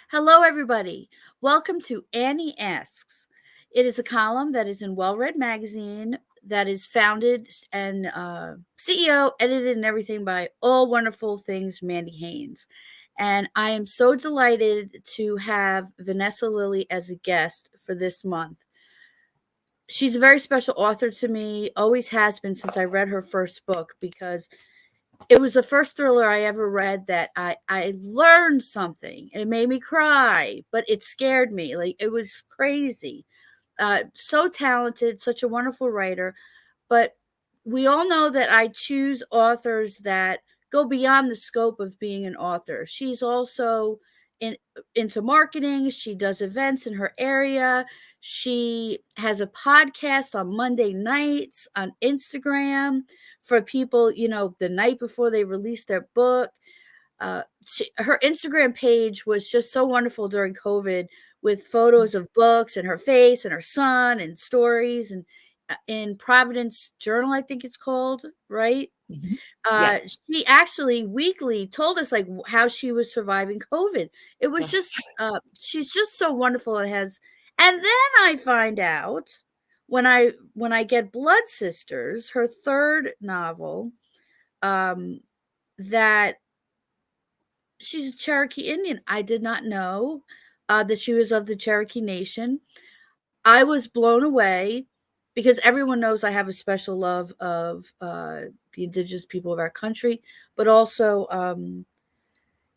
Hello, everybody. Welcome to Annie Asks. It is a column that is in Well Read Magazine that is founded and CEO, edited, and everything by all wonderful things Mandy Haynes. And I am so delighted to have Vanessa Lillie as a guest for this month. She's a very special author to me, always has been since I read her first book, because it was the first thriller I ever read that I learned something. It made me cry, but it scared me. Like, it was crazy. So talented, such a wonderful writer. But we all know that I choose authors that go beyond the scope of being an author. She's also into marketing. She does events in her area. She has a podcast on Monday nights on Instagram for people, the night before they release their book. Her Instagram page was just so wonderful during COVID, with photos of books and her face and her son and stories, and in Providence Journal, I think it's called, right? Mm-hmm. Yes. She actually weekly told us like how she was surviving COVID. It was just, she's just so wonderful. And then I find out when I get Blood Sisters, her third novel, that she's a Cherokee Indian. I did not know that she was of the Cherokee Nation. I was blown away because everyone knows I have a special love of the indigenous people of our country, but also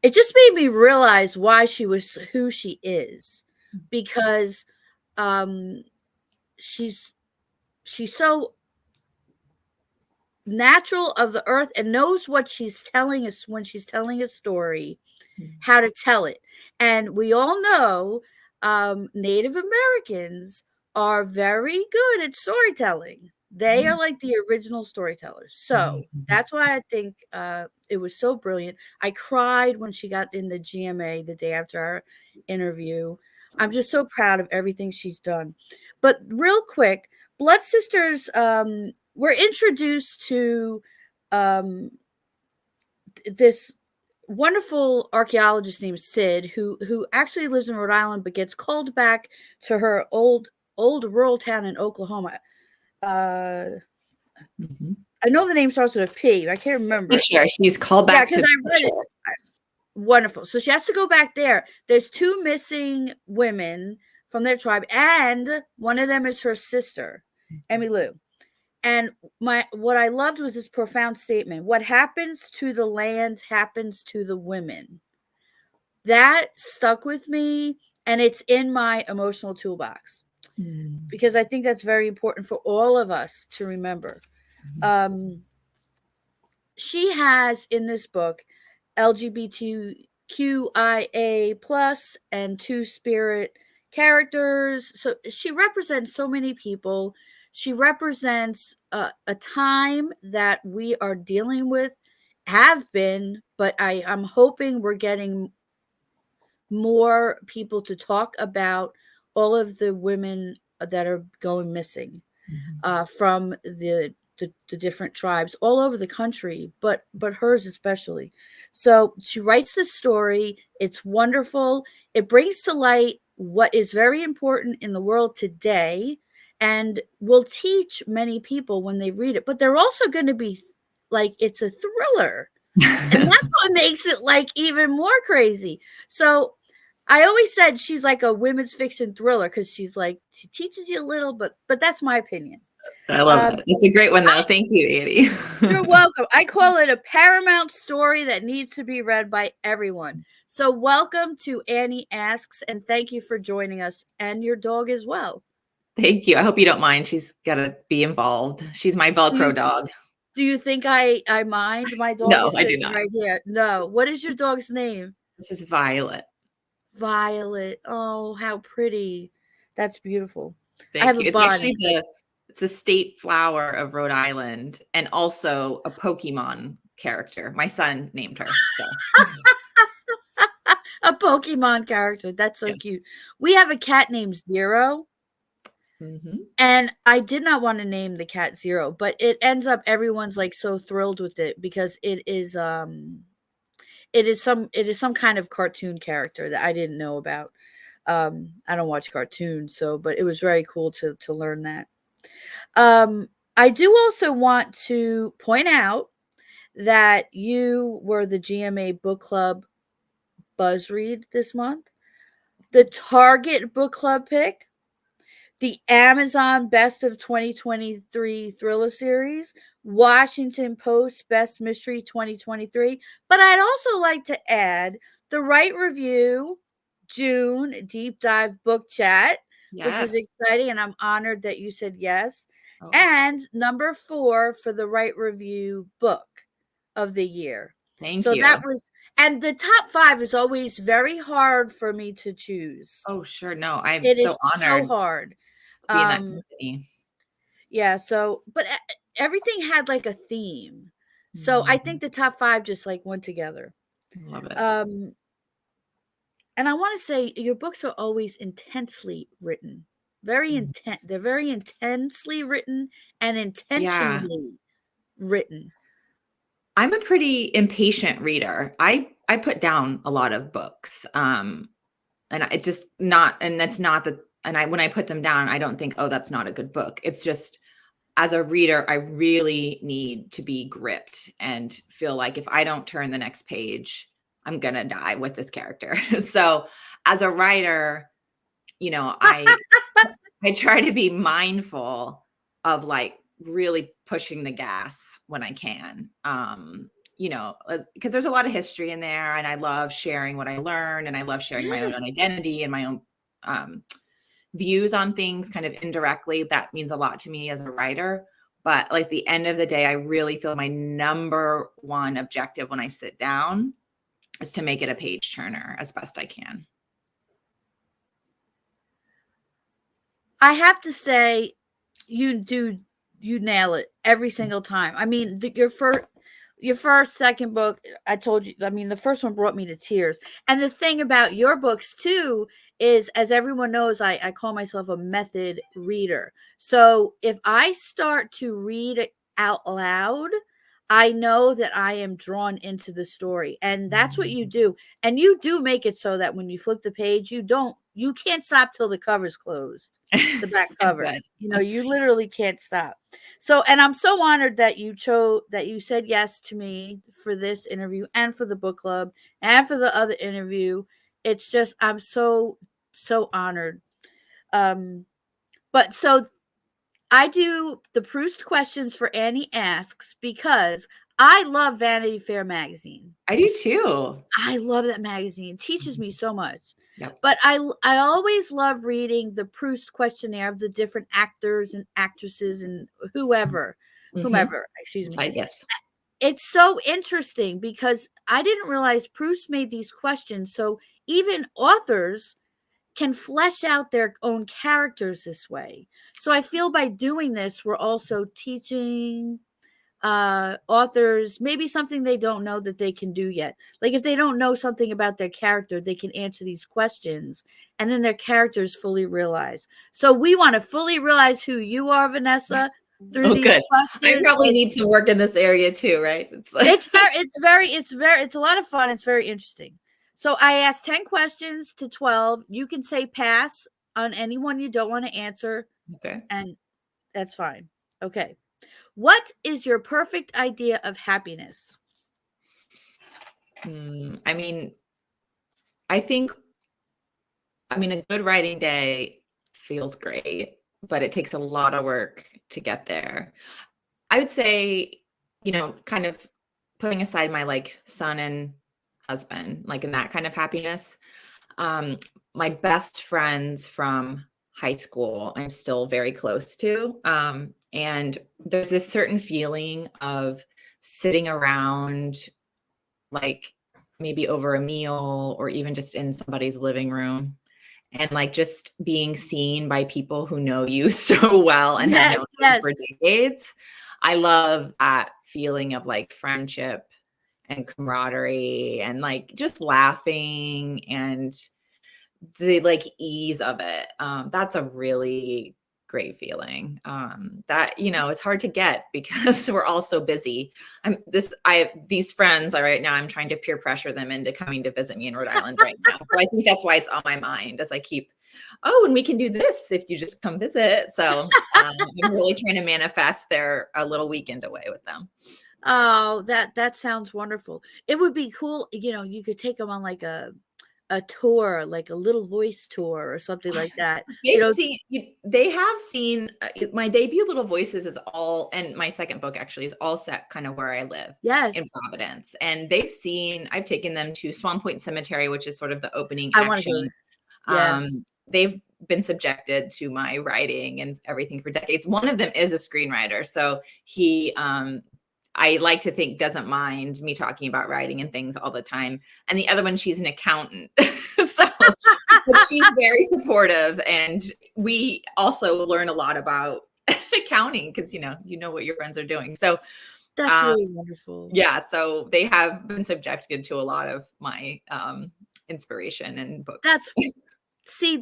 it just made me realize why she was who she is, because she's so natural of the earth and knows what she's telling us when she's telling a story, how to tell it. And we all know Native Americans are very good at storytelling. They are like the original storytellers. So that's why I think it was so brilliant. I cried when she got in the GMA the day after our interview. I'm just so proud of everything she's done. But real quick, Blood Sisters, we're introduced to this wonderful archaeologist named Sid, who actually lives in Rhode Island but gets called back to her old rural town in Oklahoma. I know the name starts with a P, but I can't remember. Sure, she's called back because I read it. Wonderful. So she has to go back there. There's two missing women from their tribe, and one of them is her sister, Emmy Lou. And what I loved was this profound statement: what happens to the land happens to the women. That stuck with me, and it's in my emotional toolbox because I think that's very important for all of us to remember. She has in this book LGBTQIA plus and two-spirit characters. So she represents so many people. She represents a time that we are dealing with, have been, but I'm hoping we're getting more people to talk about all of the women that are going missing from the different tribes all over the country, but hers especially. So she writes this story. It's wonderful. It brings to light what is very important in the world today, and will teach many people when they read it. But they're also going to be like, it's a thriller. And that's what makes it like even more crazy. So I always said she's like a women's fiction thriller because she's like, she teaches you a little, but that's my opinion. I love that. It's a great one, though. Thank you, Annie. You're welcome. I call it a paramount story that needs to be read by everyone. So welcome to Annie Asks, and thank you for joining us, and your dog as well. Thank you. I hope you don't mind. She's got to be involved. She's my Velcro dog. Do you think I mind? My dog No, is I do sitting not. right here. No. What is your dog's name? This is Violet. Violet. Oh, how pretty. That's beautiful. Thank you. It's actually it's the state flower of Rhode Island, and also a Pokemon character. My son named her. So a Pokemon character. That's so cute. We have a cat named Zero. And I did not want to name the cat Zero, but it ends up everyone's like so thrilled with it because it is It is some kind of cartoon character that I didn't know about. I don't watch cartoons, but it was very cool to learn that. I do also want to point out that you were the GMA Book Club Buzz Read this month, the Target Book Club pick, the Amazon Best of 2023 Thriller Series, Washington Post Best Mystery 2023. But I'd also like to add the Right Review June Deep Dive Book Chat, which is Yes. exciting, and I'm honored that you said yes. Oh, And number 4 for the Right Review Book of the Year. thank So you. that was, and the top 5 is always very hard for me to choose. Oh, sure. No, I'm It so is so honored hard. to be in that company. Yeah, but everything had like a theme. So I Mhm. think the top 5 just like went together. Love it. Um, and I want to say your books are always intensely written. Very Mhm. intent. They're very intensely written and Yeah. intentionally written. I'm a pretty impatient reader. I put down a lot of books. And it's just not, and that's not the, and when I put them down, I don't think, oh, that's not a good book. It's just, as a reader, I really need to be gripped and feel like if I don't turn the next page, I'm gonna die with this character. So as a writer, you know, I try to be mindful of like really pushing the gas when I can. Because there's a lot of history in there, and I love sharing what I learned, and I love sharing my own Yeah. identity and my own um, views on things kind of indirectly. That means a lot to me as a writer. But like the end of the day, I really feel my number one objective when I sit down is to make it a page turner as best I can. I have to say, you nail it every single time. I mean, your first, second book, I told you, I mean, the first one brought me to tears. And the thing about your books too is, as everyone knows, I call myself a method reader. So if I start to read it out loud, I know that I am drawn into the story. And that's what you do. And you do make it so that when you flip the page, you can't stop till the cover's closed, the back cover. Good. You literally can't stop. So, and I'm so honored that you said yes to me for this interview and for the book club and for the other interview. It's just, I'm so honored. But so I do the Proust questions for Annie Asks because I love Vanity Fair magazine. I do too. I love that magazine. It teaches me so much. Yep. But I always love reading the Proust questionnaire of the different actors and actresses and Mhm. whomever, excuse me. Yes. It's so interesting because I didn't realize Proust made these questions so even authors can flesh out their own characters this way. So I feel by doing this, we're also teaching authors maybe something they don't know that they can do yet. Like if they don't know something about their character, they can answer these questions and then their characters fully realize. So we want to fully realize who you are, Vanessa, through Oh, these good. I questions. probably need some work in this area too, right? It's like It's a lot of fun. It's very interesting. So I asked 10 questions to 12. You can say pass on anyone you don't want to answer, okay. and that's fine. Okay. What is your perfect idea of happiness? I mean, I think, a good writing day feels great, but it takes a lot of work to get there. I would say, kind of putting aside my like son and husband, like in that kind of happiness. Um, my best friends from high school, I'm still very close to. And there's this certain feeling of sitting around, like maybe over a meal or even just in somebody's living room and like just being seen by people who know you so well and have Yes, known you yes. for decades. I love that feeling of like friendship and camaraderie and like just laughing and the like ease of it. That's a really great feeling. That, it's hard to get because we're all so busy. These friends right now, I'm trying to peer pressure them into coming to visit me in Rhode Island right now. So I think that's why it's on my mind as I keep, and we can do this if you just come visit. So I'm really trying to manifest a little weekend away with them. Oh, that sounds wonderful. It would be cool, you could take them on like a tour, like a little voice tour or something like that. They have seen my debut Little Voices and my second book actually is all set kind of where I live in Yes. Providence. And I've taken them to Swan Point Cemetery, which is sort of the opening I wanna go. action. Yeah. They've been subjected to my writing and everything for decades. One of them is a screenwriter. So he, I like to think, doesn't mind me talking about writing and things all the time. And the other one, she's an accountant. But she's very supportive. And we also learn a lot about accounting because, you know what your friends are doing. So That's really wonderful. yeah, so they have been subjected to a lot of my inspiration and books.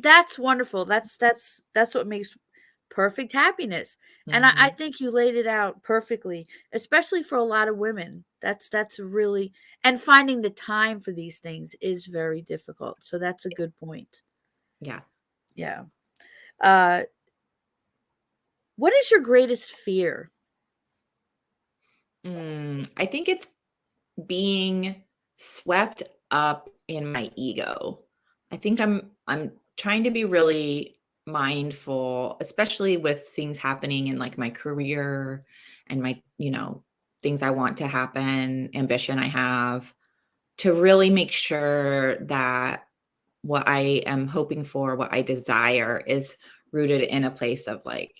That's wonderful. That's what makes perfect happiness. And I think you laid it out perfectly, especially for a lot of women. That's really, and finding the time for these things is very difficult. So that's a good point. Yeah. Yeah. What is your greatest fear? I think it's being swept up in my ego. I think I'm trying to be really mindful, especially with things happening in like my career and my, things I want to happen, ambition I have, to really make sure that what I am hoping for, what I desire is rooted in a place of like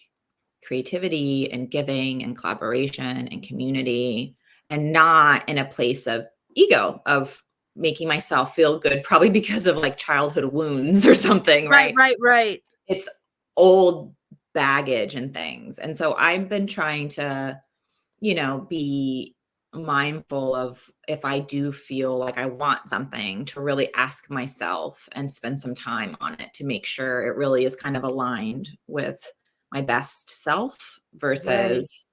creativity and giving and collaboration and community, and not in a place of ego, of making myself feel good, probably because of like childhood wounds or something, Right, right? right, right. It's old baggage and things. And so I've been trying to, be mindful of, if I do feel like I want something, to really ask myself and spend some time on it to make sure it really is kind of aligned with my best self Right. versus,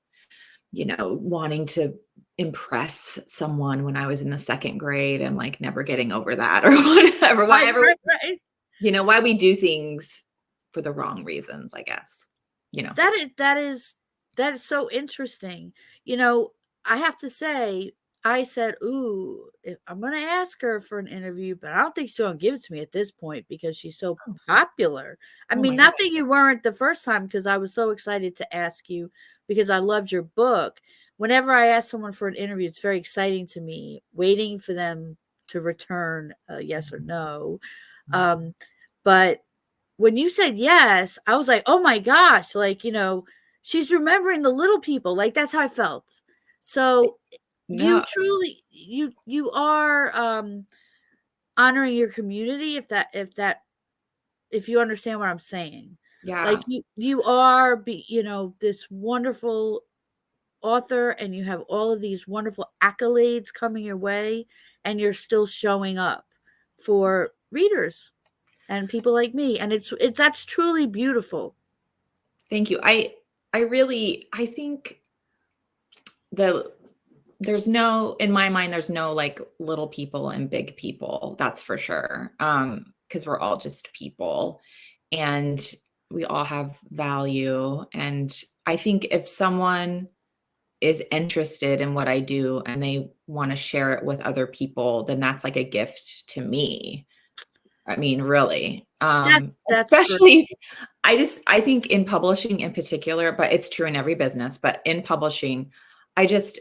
wanting to impress someone when I was in the second grade and like never getting over that or whatever, Right, right, right. why we do things for the wrong reasons, I guess, That is so interesting. I have to say, I said, "Ooh, I'm gonna ask her for an interview, but I don't think she's gonna give it to me at this point because she's so Oh, popular." I oh mean, my not gosh. that you weren't the first time, because I was so excited to ask you because I loved your book. Whenever I ask someone for an interview, it's very exciting to me, waiting for them to return a yes or no. Um, but when you said yes, I was like, "Oh my gosh," like, she's remembering the little people, like, that's how I felt. So, you No, truly you are, honoring your community, if you understand what I'm saying. Like, yeah. you are this wonderful author, and you have all of these wonderful accolades coming your way, and you're still showing up for readers and people like me, and that's truly beautiful. Thank you. I think the in my mind, there's no like little people and big people. That's for sure. Because we're all just people and we all have value. And I think if someone is interested in what I do and they want to share it with other people, then that's like a gift to me. I mean, really. That's great. Especially I think in publishing in particular, but it's true in every business, but in publishing, I just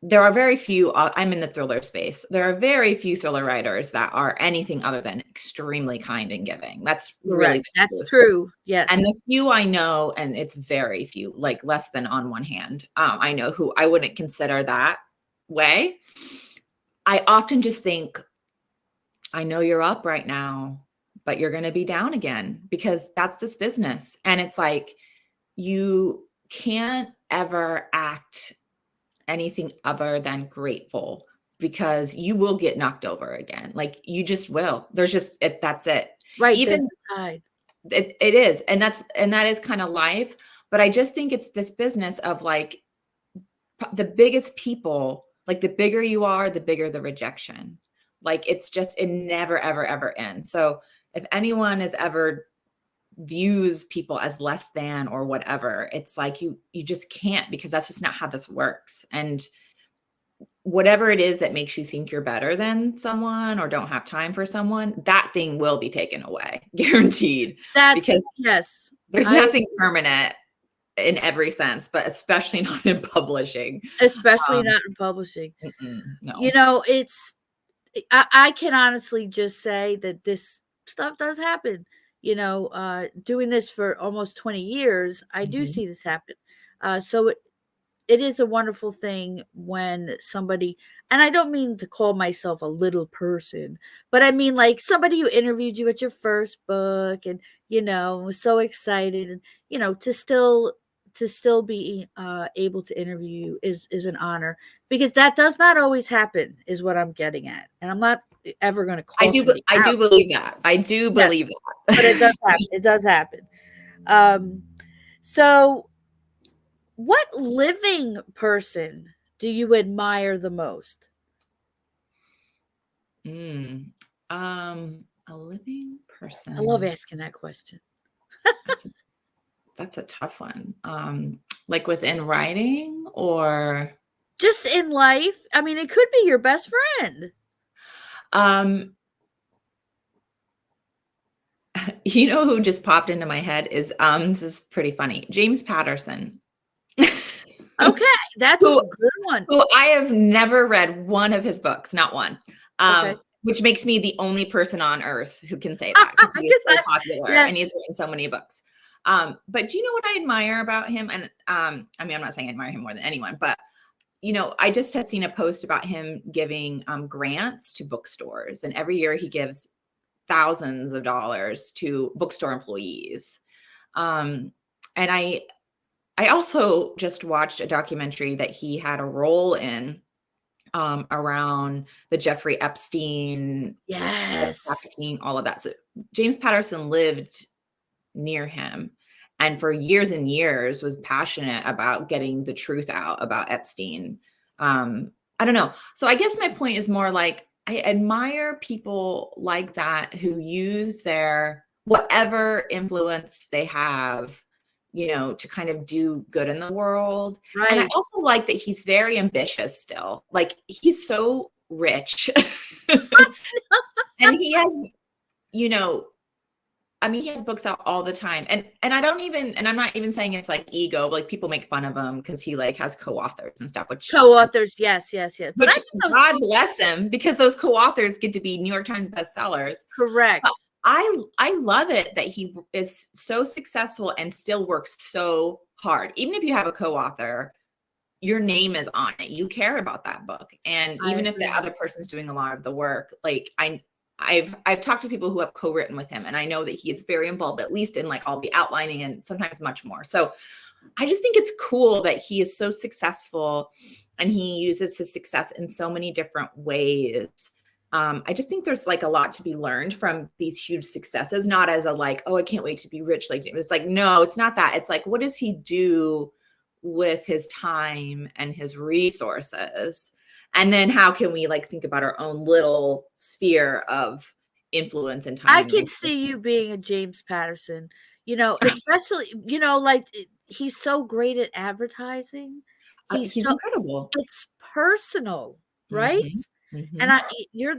there are very few, I'm in the thriller space. There are very few thriller writers that are anything other than extremely kind and giving. That's really Correct. the That's truth. true. And Yes. the few I know, and it's very few, like less than on one hand, I know who I wouldn't consider that way. I often just think, I know you're up right now, but you're going to be down again because that's this business. And it's like, you can't ever act anything other than grateful because you will get knocked over again. Like you just will. There's just that's it. Right, there's Even the tide. It is. And that is kind of life. But I just think it's this business of like the biggest people, like the bigger you are, the bigger the rejection. Like it's just, it never, ever, ever ends. So if anyone is ever views people as less than or whatever, it's like you just can't, because that's just not how this works. And whatever it is that makes you think you're better than someone or don't have time for someone, that thing will be taken away, guaranteed, because Yes. there's nothing permanent in every sense, but especially not in publishing. Especially not in publishing. You No. know, I can honestly just say that this stuff does happen. You know, doing this for almost 20 years, I do Mhm. see this happen. So it is a wonderful thing when somebody, and I don't mean to call myself a little person, but I mean like somebody who interviewed you at your first book and, you know, was so excited, and, you know, to still be able to interview you is an honor, because that does not always happen, is what I'm getting at. And I'm not ever going to call somebody I out. do believe that. I do Yes, believe but it that. does happen. It does happen. So what living person do you admire the most? Mm. A living I love person. asking that question. That's a that's a tough one. Like within writing or Just in life. I mean, it could be your best friend. um you know who just popped into my head is this is pretty funny. James Patterson. Okay, that's a Who good one. who I have never read one of his books, not one. Okay. Which makes me the only person on earth who can say that, because he is 'Cause so popular yeah, and he's written so many books. But do you know what I admire about him? And I mean, I'm not saying I admire him more than anyone, but you know, I just had seen a post about him giving grants to bookstores, and every year he gives thousands of dollars to bookstore employees. Um, and I also just watched a documentary that he had a role in around the Jeffrey Epstein, sex yes. trafficking, all of that. So James Patterson lived near him and for years and years was passionate about getting the truth out about Epstein. I don't know. So I guess my point is more like I admire people like that who use their whatever influence they have, you know, to kind of do good in the world. And I Right. also like that he's very ambitious still. Like he's so rich. And he has, you know, I mean, he has books out all the time. And I don't even, and I'm not even saying it's like ego, like people make fun of him because he like has co-authors and stuff, Co-authors, yes, yes, yes. But I which think those God books bless him, because those co-authors get to be New York Times bestsellers. But correct. I love it that he is so successful and still works so hard. Even if you have a co-author, your name is on it. You care about that book. And I even if the agree. other person's doing a lot of the work, like I've talked to people who have co-written with him, and I know that he is very involved, at least in like all the outlining and sometimes much more. So I just think it's cool that he is so successful and he uses his success in so many different ways. I just think there's like a lot to be learned from these huge successes, not as a like, oh, I can't wait to be rich. Like it's like, no, it's not that. It's like, what does he do with his time and his resources? And then how can we like think about our own little sphere of influence and time I and can resources? see you being a James Patterson, you know, especially, you know, like he's so great at advertising. He's He's so incredible. it's personal, right? Mhm, And mhm. you're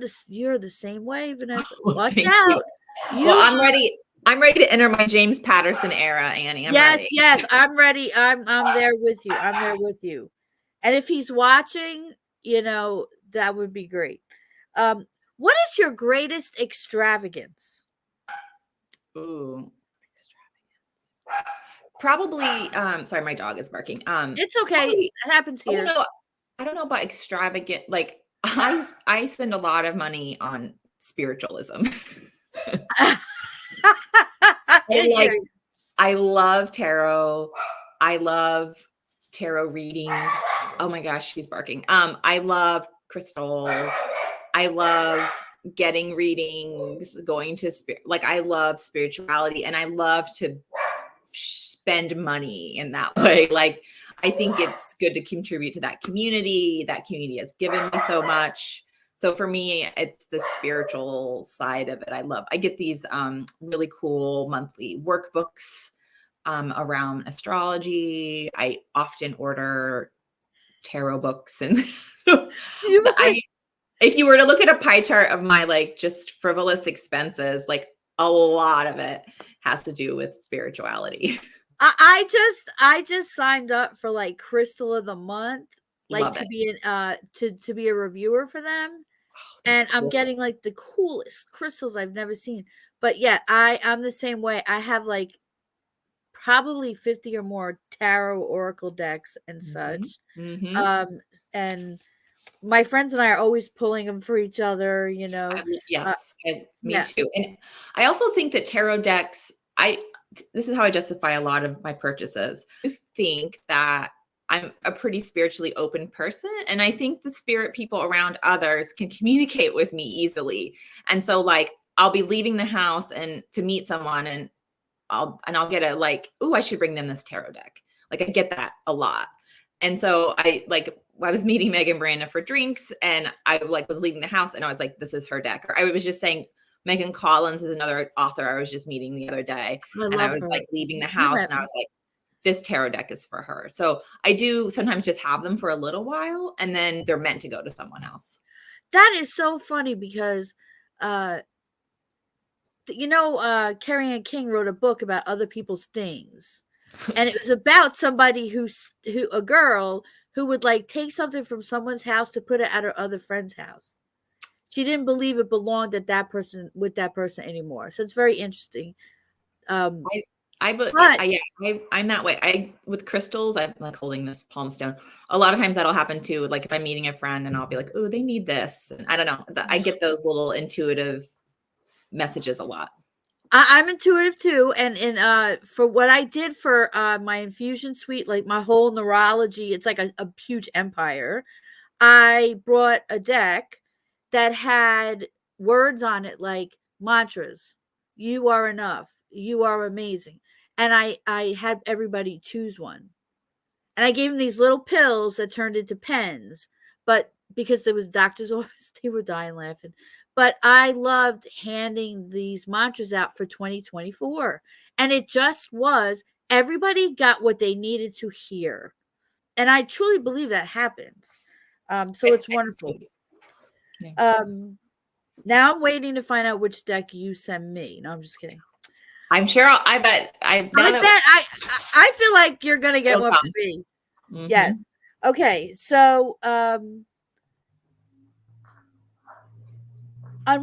the same way, Vanessa. Well, Watch thank you. out. Well, You I'm ready to enter my James Patterson era, Annie. I'm Yes, ready. yes, I'm ready. I'm there with you. I'm there with you. And if he's watching, you know, that would be great. Um, what is your greatest extravagance? Ooh, extravagance. Probably, sorry, my dog is barking. It's okay. Probably, It happens I don't here. know. I don't know about extravagant. Like I spend a lot of money on spiritualism. I I like hear you. I love tarot. I love tarot readings. Oh my gosh, she's barking. I love crystals. I love getting readings, going to like, I love spirituality, and I love to spend money in that way. Like, I think it's good to contribute to that community. That community has given me so much. So for me, it's the spiritual side of it. I get these really cool monthly workbooks around astrology. I often order tarot books, and so if you were to look at a pie chart of my like just frivolous expenses, like a lot of it has to do with spirituality. I just signed up for like Crystal of the Month, like Love to it. be to be a reviewer for them. Oh, that's And I'm cool. getting like the coolest crystals I've never seen. But yeah, I'm the same way. I have like probably 50 or more tarot oracle decks and Mhm, such. mhm. And my friends and I are always pulling them for each other, you know. Uh, Yes, me yeah. too. And I also think that tarot decks, this is how I justify a lot of my purchases. I think that I'm a pretty spiritually open person, and I think the spirit people around others can communicate with me easily. And so like I'll be leaving the house and to meet someone, and I'll get a like, "Oh, I should bring them this tarot deck." Like I get that a lot. And so I was meeting Megan Brandon for drinks, and I like was leaving the house, and I was like, "This is her deck." Or I was just saying Megan Collins is another author I was just meeting the other day, I and I love was her. like leaving the You house, met and I me. was like, "This tarot deck is for her." So I do sometimes just have them for a little while, and then they're meant to go to someone else. That is so funny because uh Carrie Ann King wrote a book about other people's things. And it was about somebody who a girl who would like take something from someone's house to put it at her other friend's house. She didn't believe it belonged at that person with that person anymore. So it's very interesting. Um, I but but yeah, I'm that way. I with crystals, I'm like holding this palm stone. A lot of times that'll happen too. Like if I'm meeting a friend and I'll be like, "Oh, they need this." And I don't know. I get those little intuitive messages a lot. I'm intuitive too, and for what I did for my infusion suite, like my whole neurology, it's like a huge empire. I brought a deck that had words on it like mantras. You are enough. You are amazing. And I had everybody choose one. And I gave them these little pills that turned into pens. But because there was doctor's office, they were dying laughing. But I loved handing these mantras out for 2024. And it just was everybody got what they needed to hear. And I truly believe that happens. So it's wonderful. Yeah. Um, now I'm waiting to find out which deck you send me. No, I'm just kidding. I'm sure I bet I now I that bet I feel like you're gonna get it'll one for come. me. Yes. Mhm. Okay. So on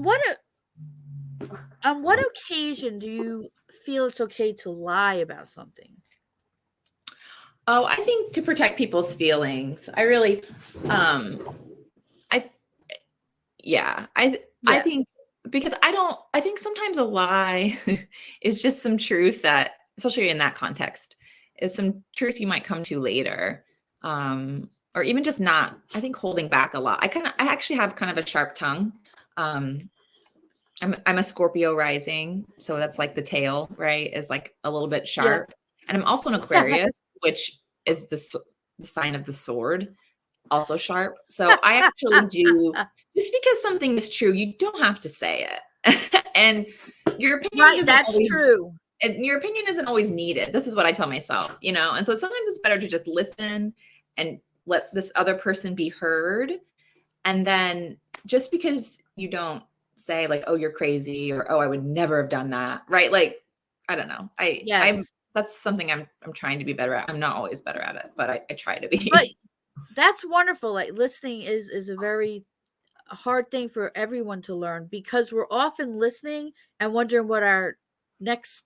what on what occasion do you feel it's okay to lie about something? Oh, I think to protect people's feelings. I really I yeah, I Yeah. think because I think sometimes a lie is just some truth that, especially in that context, is some truth you might come to later. Or even just not, I think holding back a lot. I actually have kind of a sharp tongue. Um, I'm a Scorpio rising, so that's like the tail, right? Is like a little bit Yeah. sharp. And I'm also an Aquarius, which is the sign of the sword, also sharp. So I actually do, just because something is true, you don't have to say it. And your opinion Right. doesn't That's always true. and your opinion isn't always needed. This is what I tell myself, you know? And so sometimes it's better to just listen and let this other person be heard. And then just because you don't say like, "Oh, you're crazy," or "Oh, I would never have done that." Right? Like, I don't know. I'm Yes. that's something I'm trying to be better at. I'm not always better at it, but I try to But be. that's wonderful. Like listening is a very hard thing for everyone to learn because we're often listening and wondering next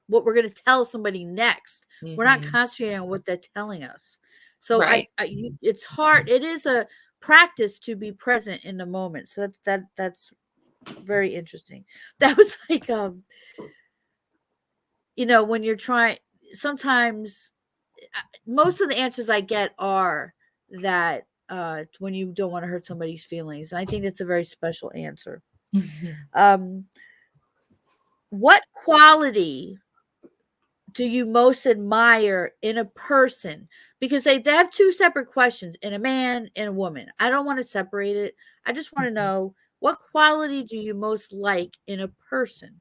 what we're going to tell somebody next. We're not Mhm. concentrating on what they're telling us. So Right. it's hard. It is a practice to be present in the moment. So that's very interesting. That was like when you're trying sometimes most of the answers I get are that when you don't want to hurt somebody's feelings. And I think that's a very special answer. Mhm. What quality do you most admire in a person? Because they have two separate questions, in a man and a woman. I don't want to separate it. I just want to Mhm. know, what quality do you most like in a person?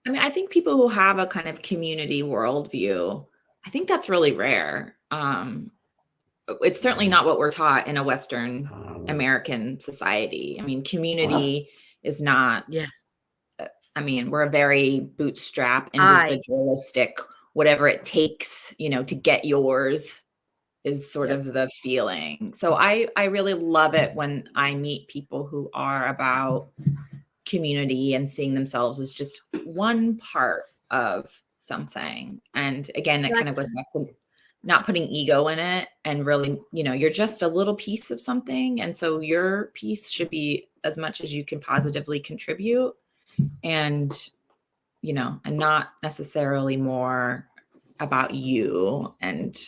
I mean, I think people who have a kind of community worldview, I think that's really rare. It's certainly not what we're taught in a Western American society. I mean, community is not, Yes. I mean, we're a very bootstrap, I. individualistic, whatever it takes, to get yours is sort Yep. of the feeling. So I really love it when I meet people who are about community and seeing themselves as just one part of something. And again, it kind of That's goes back to not putting ego in it and really, you're just a little piece of something. And so your piece should be as much as you can positively contribute and, and not necessarily more about you. And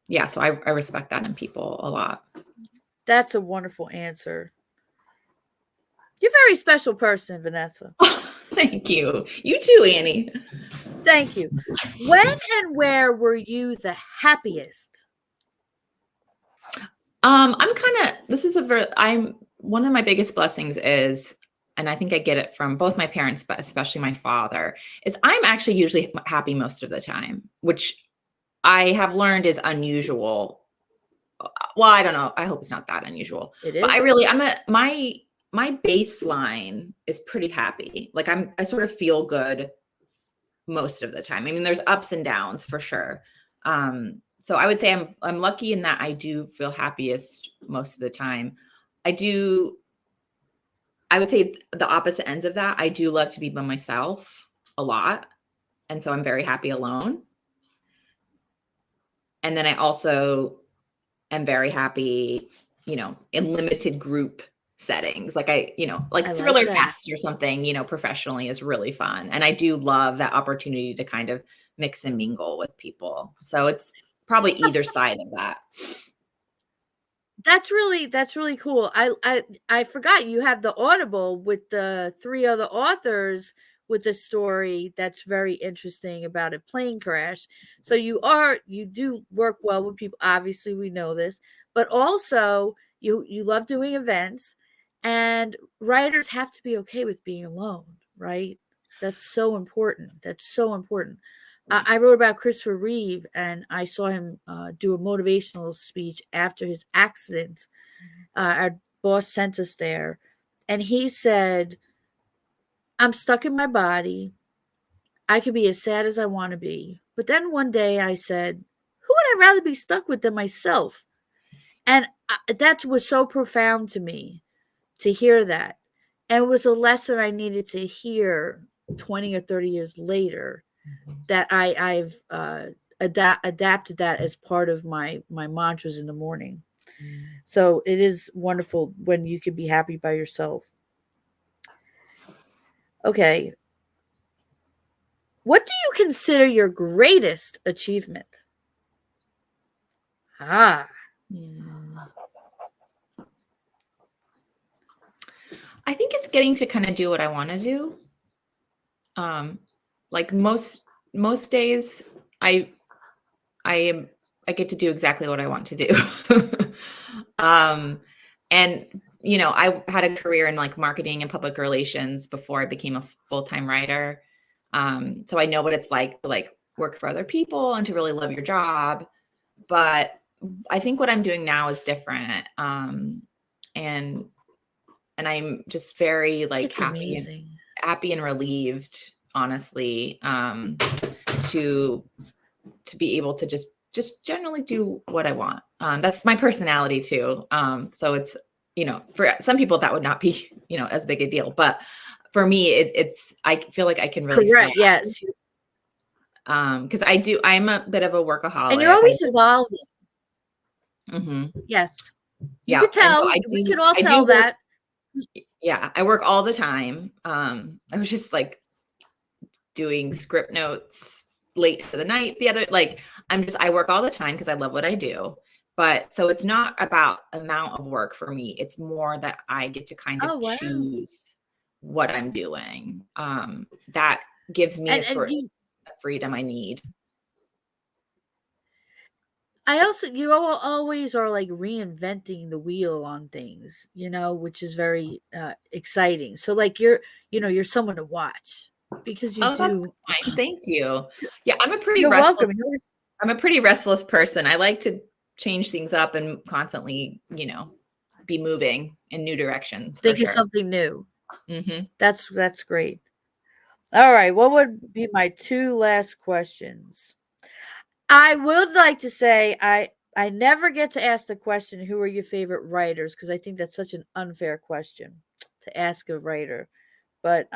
yeah, so I respect that in people a lot. that's a wonderful answer. You're a very special person, Vanessa. Thank you. You too, Annie. Thank you. When and where were you the happiest? I'm one of my biggest blessings is, and I think I get it from both my parents, but especially my father, is I'm actually usually happy most of the time, which I have learned is unusual. Well, I don't know. I hope it's not that unusual, It but is. my baseline is pretty happy. Like I sort of feel good most of the time. I mean, there's ups and downs for sure. So I would say I'm lucky in that I do feel happiest most of the time. I would say the opposite ends of that. I do love to be by myself a lot. And so I'm very happy alone. And then I also am very happy, in limited group settings. Like like I like Thriller that. Fest or something, professionally is really fun. And I do love that opportunity to kind of mix and mingle with people. So it's probably either side of that. That's really cool. I forgot you have the Audible with the 3 other authors with the story that's very interesting about a plane crash. So you do work well with people. Obviously, we know this, but also you love doing events, and writers have to be okay with being alone, right? That's so important. That's so important. I wrote about Christopher Reeve, and I saw him do a motivational speech after his accident. Our boss sent us there, and he said, "I'm stuck in my body. I could be as sad as I want to be." But then one day I said, "Who would I rather be stuck with than myself?" And that was so profound to me to hear that. And it was a lesson I needed to hear 20 or 30 years later, that I've adapted that as part of my mantras in the morning. So it is wonderful when you can be happy by yourself. Okay. What do you consider your greatest achievement? Ah, Mm. I think it's getting to kind of do what I want to do. Like most days, I I get to do exactly what I want to do. um, and I had a career in like marketing and public relations before I became a full-time writer. So I know what it's like to like work for other people and to really love your job. But I think what I'm doing now is different. And I'm just very like it's amazing. happy and relieved, honestly, to be able to just generally do what I want. That's my personality too. So it's, for some people that would not be, as big a deal, but for me, it's, I feel like I can really Correct. thrive. Yes. Cause I'm a bit of a And you're workaholic. always evolving. Mhm. Yes. You Yeah. could And so tell. We could all I do tell work. that. Yeah. I work all the time. I was just like doing script notes late into the night. The other, like, I work all the time because I love what I do. But so it's not about amount of work for me. It's more that I get to kind Oh, of wow. choose what I'm doing. That gives me a And sort you of freedom I need. I also you always are, like, reinventing the wheel on things, which is very, exciting. So, like, you're someone to watch because you Oh, that's do nice. Thank you. Yeah, You're welcome. I'm a pretty restless person. I like to change things up and constantly, be moving in new directions for Think of sure. something new. Mhm. That's great. Alright, what would be my 2 last questions? I would like to say I never get to ask the question, "Who are your favorite writers?" Because I think that's such an unfair question to ask a writer. But,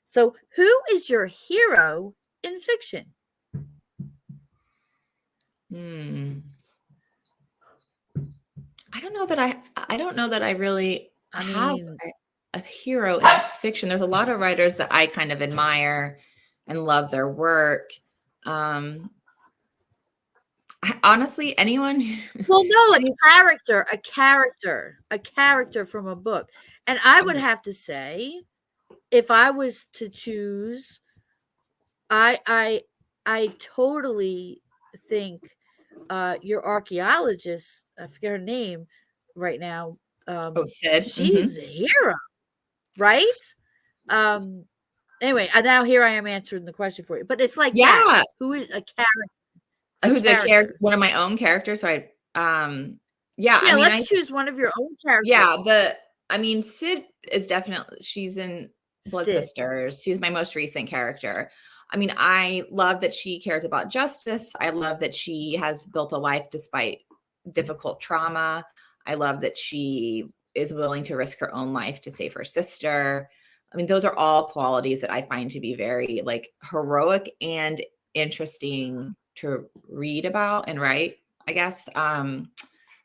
so who is your hero in fiction? Hmm. I don't know that I really I have mean, a hero in fiction. There's a lot of writers that I kind of admire and love their work. Um, honestly, anyone well, no, any a character from a book. And I would um, have to say, if I was to choose, I totally think, your archaeologist, I forget her name right now, Sid. she's a hero, right? Um, anyway, now here I am answering the question for you, but it's like that. Yeah, Who is a who's a character? character? One of my own characters. So yeah. I Yeah, mean, let's choose one of your own characters. yeah. I mean, Sid is definitely. She's in Blood Sid. Sisters. She's my most recent character. I mean, I love that she cares about justice. I love that she has built a life despite difficult trauma. I love that she is willing to risk her own life to save her sister. I mean, those are all qualities that I find to be very like heroic and interesting to read about and write, I guess.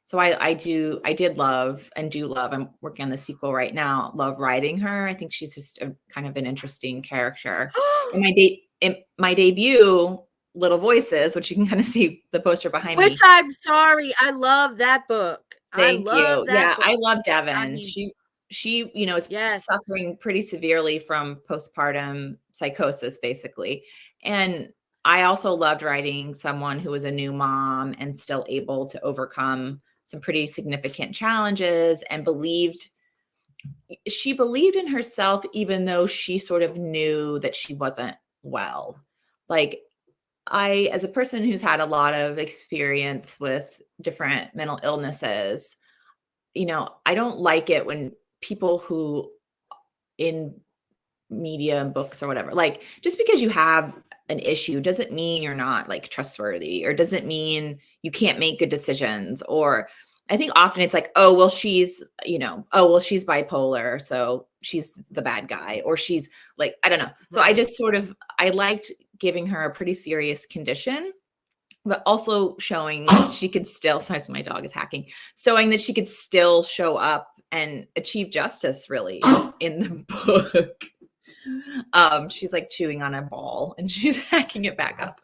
So I did love and do love. I'm working on the sequel right now. Love writing her. I think she's just a kind of an interesting character. In my debut, Little Voices, which you can kind of see the poster behind Which me. I'm sorry, I love that book. I Thank you. love that Yeah, book. I love I Devin. mean, She, is yes. suffering pretty severely from postpartum psychosis, basically. And I also loved writing someone who was a new mom and still able to overcome some pretty significant challenges and she believed in herself even though she sort of knew that she wasn't well. Like as a person who's had a lot of experience with different mental illnesses, I don't like it when people who in media and books or whatever, like just because you have an issue doesn't mean you're not like trustworthy or doesn't mean you can't make good decisions. Or I think often it's like, oh, well, she's bipolar. So she's the bad guy, or she's like, I don't know. So I Right. just I liked giving her a pretty serious condition, but also showing that she could still, sorry, my dog is hacking, showing that she could still show up and achieve justice really in the book. She's like chewing on a ball and she's hacking it back up.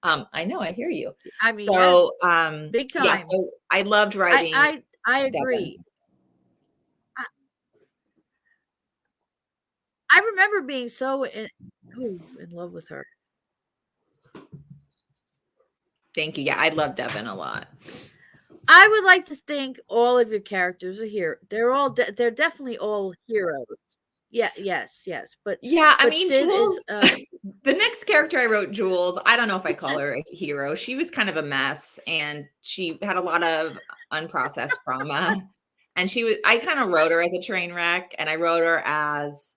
I know, I hear you. I mean, yes, So, big yeah, time. so I loved I writing I I Devin. agree. I I remember being so in love with her. Thank you. Yeah, I love Devin a lot. I would like to think all of your characters are here. They're definitely all heroes. Yeah, yes, yes, Yeah, I but mean, Sid is, Jules, the next character I wrote, Jules, I don't know if I call her a hero. She was kind of a mess and she had a lot of unprocessed trauma. And I kind of wrote her as a train wreck, and I wrote her as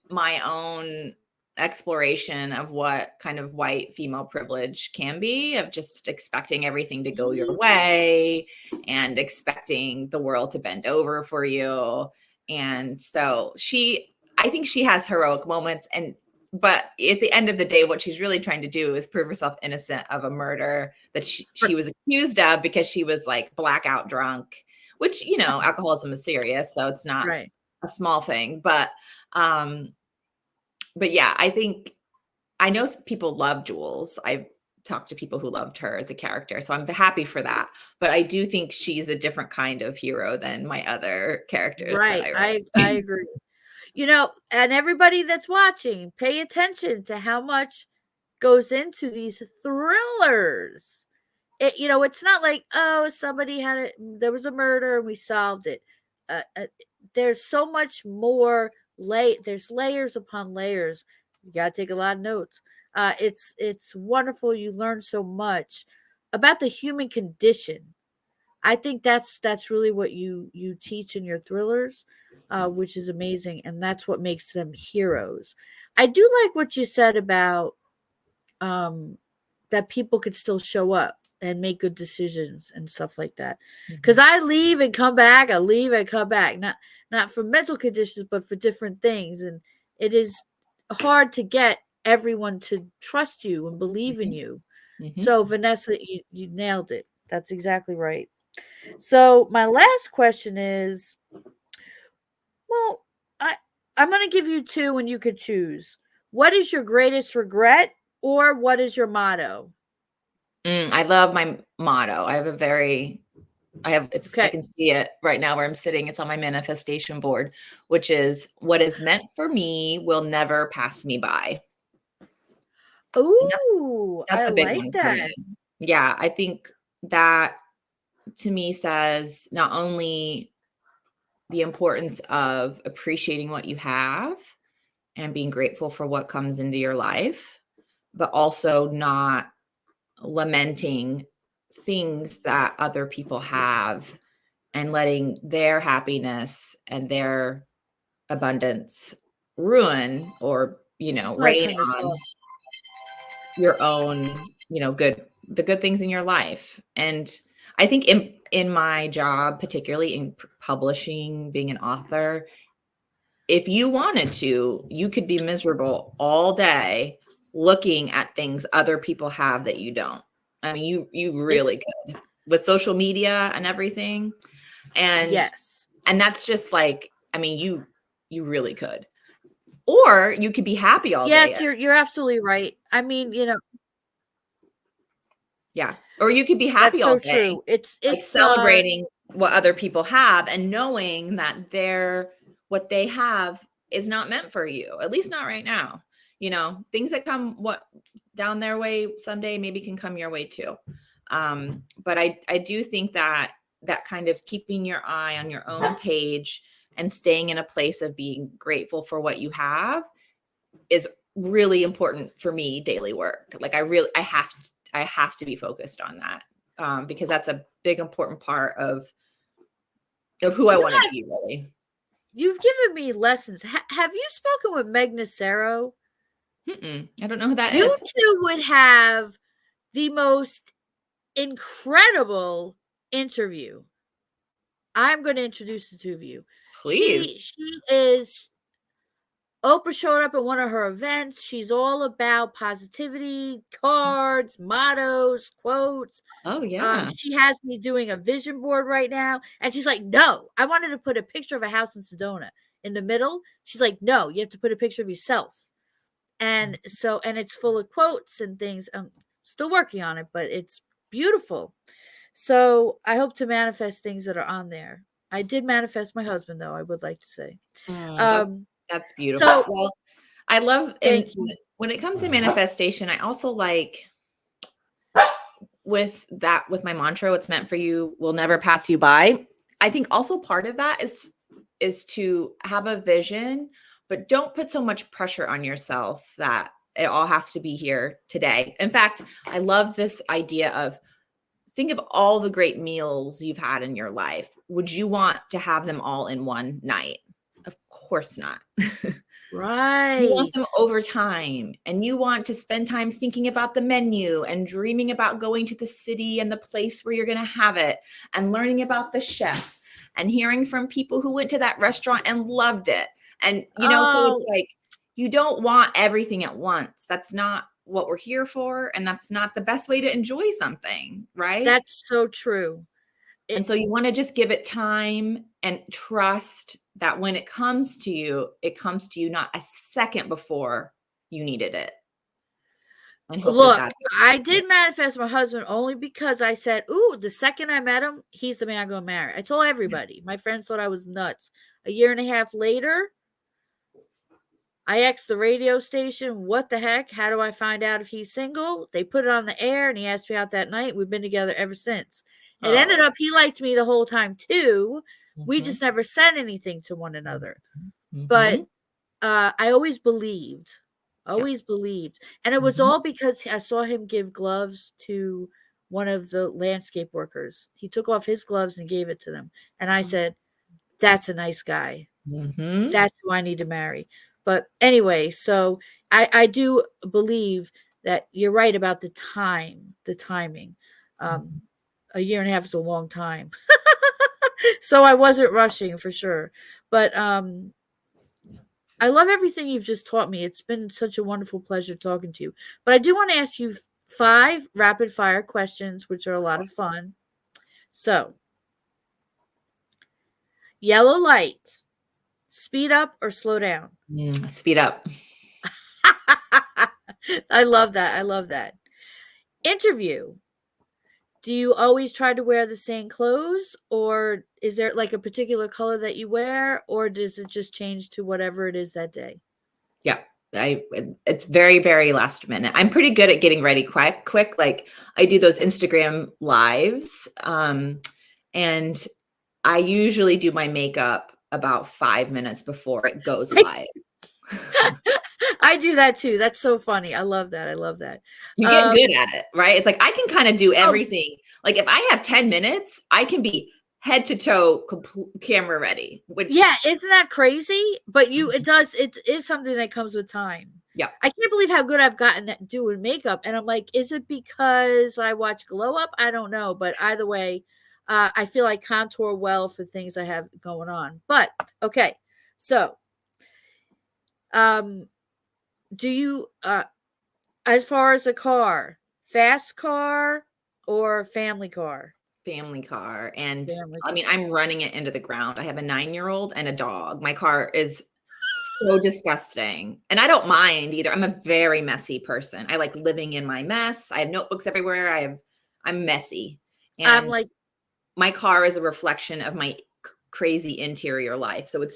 my own exploration of what kind of white female privilege can be, of just expecting everything to go your way and expecting the world to bend over for you. And so I think she has heroic moments, but at the end of the day, what she's really trying to do is prove herself innocent of a murder that she was accused of because she was like blackout drunk, which, alcoholism is serious, so it's not right. a small thing. But yeah, I think I know people love Jules. I've talked to people who loved her as a character, so I'm happy for that. But I do think she's a different kind of hero than my other characters that Right. I I write. agree. And everybody that's watching, pay attention to how much goes into these thrillers. It's not like, oh, there was a murder and we solved it. There's so much more. There's layers upon layers. You gotta take a lot of notes. It's wonderful. You learn so much about the human condition. I think that's really what you teach in your thrillers, which is amazing, and that's what makes them heroes. I do like what you said about um, that people could still show up and make good decisions and stuff like that. Because Mhm. I leave and come back, I leave and come back, not for mental conditions, but for different things, and it is hard to get everyone to trust you and believe in Mhm. you. Mhm. So Vanessa, you nailed it. That's exactly right. So my last question is, well, I I'm going to give you two and you could choose. What is your greatest regret or what is your motto? I love my motto. I Okay. can see it right now where I'm sitting. It's on my manifestation board, which is what is meant for me will never pass me by. And Ooh, that's I a big like one for that. me. Yeah, I think that to me says not only the importance of appreciating what you have and being grateful for what comes into your life, but also not lamenting things that other people have and letting their happiness and their abundance ruin or, I'm going to rain turn this on off. your own, the good things in your life. And I think in my job, particularly in publishing, being an author, if you wanted to, you could be miserable all day looking at things other people have that you don't. I mean, you It's really could with social media and everything. And yes. and that's just like, I mean, you really could. Or you could be happy all day. Yes, you're absolutely right. I mean, Yeah. Or you could be happy that's all so day, true. It's like it's celebrating what other people have and knowing that what they have is not meant for you, at least not right now. Things that come what down their way someday maybe can come your way too. But I do think that that kind of keeping your eye on your own page and staying in a place of being grateful for what you have is really important for me daily work. Like I have to be focused on that, because that's a big important part of who I you want to have be really. you've given me lessons. Have you spoken with Meg Nacero? I don't know who that You is. two would have the most incredible interview. I'm going to introduce the two of you. She Please. she is Oprah showed up at one of her events. She's all about positivity, cards, mottos, quotes. Oh yeah. She has me doing a vision board right now, and she's like, "No, I wanted to put a picture of a house in Sedona in the middle." She's like, "No, you have to put a picture of yourself." And it's full of quotes and things. I'm still working on it, but it's beautiful. So I hope to manifest things that are on there. I did manifest my husband, though, I would like to say. Mm, Um, that's beautiful. so Well, I love, and thank you. when it comes to manifestation, I also like with my mantra, what's meant for you will never pass you by. I think also part of that is to have a vision, but don't put so much pressure on yourself that it all has to be here today. In fact, I love this idea of think of all the great meals you've had in your life. Would you want to have them all in one night? Of course not. You want Right. them over time, and you want to spend time thinking about the menu and dreaming about going to the city and the place where you're going to have it and learning about the chef and hearing from people who went to that restaurant and loved it. And, so it's Oh, like you don't want everything at once. That's not what we're here for. And that's not the best way to enjoy something. Right. that's so true. And It so you want to just give it time and trust that when it comes to you not a second before you needed it. and hope that Look, that's I yeah. did manifest my husband only because I said, "Ooh, the second I met him, he's the man I'm gonna marry." I told everybody. My friends thought I was nuts. A year and a half later, I asked the radio station, "What the heck? How do I find out if he's single?" They put it on the air, and he asked me out that night. We've been together ever since. It ended Oh. up he liked me the whole time too. We Mhm. just never said anything to one another. But Mhm. I Yeah. always believed, and it was Mhm. all because I saw him give gloves to one of the landscape workers. He took off his gloves and gave it to them, and I said, "That's a nice guy. Mhm. That's who I need to marry." But anyway, so I do believe that you're right about the timing. Um, Mhm. a year and a half is a long time. So I wasn't rushing for sure. But I love everything you've just taught me. It's been such a wonderful pleasure talking to you. But I do want to ask you five rapid fire questions, which are a lot of fun. So, yellow light, speed up or slow down? Speed up. I love that. I love that. Interview. Do you always try to wear the same clothes, or is there like a particular color that you wear, or does it just change to whatever it is that day? Yeah. It's very, very last minute. I'm pretty good at getting ready quick. Like I do those Instagram lives. And I usually do my makeup about 5 minutes before it goes live. I do that too. That's so funny. I love that. I love that. You get Um, good at it, right? It's like I can kind of do oh, everything. Like if I have 10 minutes, I can be head to toe camera ready, yeah, which isn't that crazy? But it Mhm. does, it is something that comes with time. Yeah. I can't believe how good I've gotten at doing makeup. And I'm like, is it because I watch Glow Up? I don't know. But either way, I feel I contour well for things I have going on. But okay. So, um, do you, as far as a car, fast car or family car? Family car, and Family I mean, car. I'm running it into the ground. I have a 9-year-old and a dog. My car is so disgusting, and I don't mind either. I'm a very messy person. I like living in my mess. I have notebooks everywhere. I'm messy, I'm and like, my car is a reflection of my crazy interior life. So it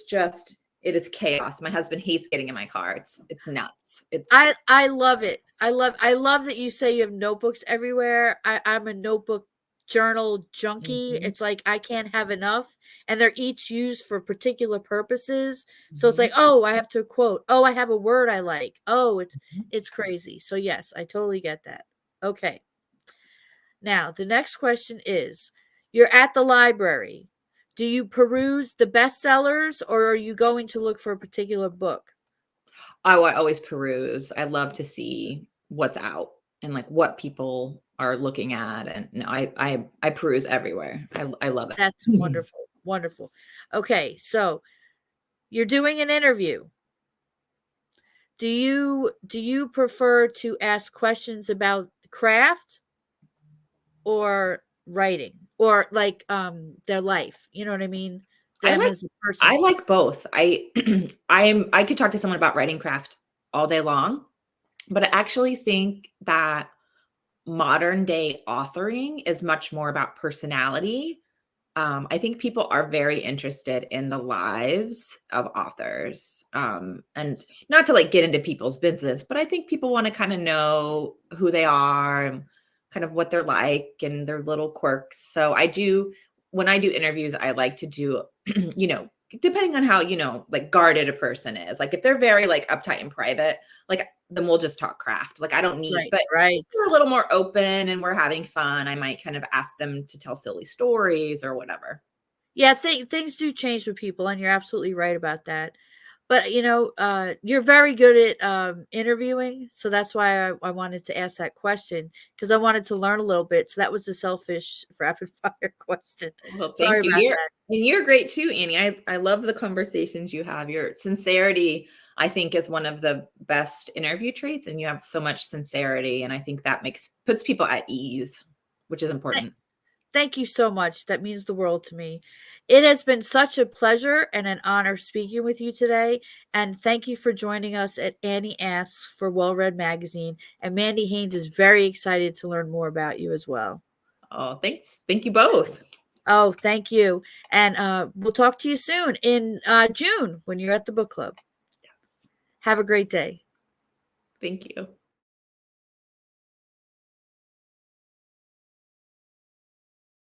is chaos. My husband hates getting in my car. It's nuts. It's I love it. I love that you say you have notebooks everywhere. I'm a notebook journal junkie. Mhm, It's like I can't have enough, and they're each used for particular purposes. So it's like, mhm, oh, I have to quote. Oh, I have a word I like. Oh, mhm. it's crazy. So yes, I totally get that. Okay. Now, the next question is, you're at the library. Do you peruse the bestsellers, or are you going to look for a particular book? Oh, I always peruse. I love to see what's out and like what people are looking at. And no, I peruse everywhere. I love it. That's wonderful. Wonderful. Okay, so you're doing an interview. Do you prefer to ask questions about craft or writing or like their life? You know what I mean? I Them like as a person. I like both. I could talk to someone about writing craft all day long, but I actually think that modern day authoring is much more about personality. I think people are very interested in the lives of authors. And not to like get into people's business, but I think people want to kind of know who they are and kind of what they're like and their little quirks. So when I do interviews, I like to do, depending on how, like guarded a person is. Like if they're very like uptight and private, like then we'll just talk craft. Like I don't need, Right, but right. we're a little more open and we're having fun, I might kind of ask them to tell silly stories or whatever. Yeah, things do change with people, and you're absolutely right about that. But you're very good at interviewing, so that's why I wanted to ask that question because I wanted to learn a little bit. So that was the selfish rapid fire question. Well, thank Sorry you. about that. You're great too, Annie. I love the conversations you have. Your sincerity, I think, is one of the best interview traits, and you have so much sincerity, and I think that puts people at ease, which is Th- important. Thank you so much. That means the world to me. It has been such a pleasure and an honor speaking with you today. And thank you for joining us at Annie Asks for Well Read Magazine. And Mandy Haynes is very excited to learn more about you as well. Oh, thanks. Thank you both. Oh, thank you. And we'll talk to you soon in June when you're at the book club. Yes. Have a great day. Thank you.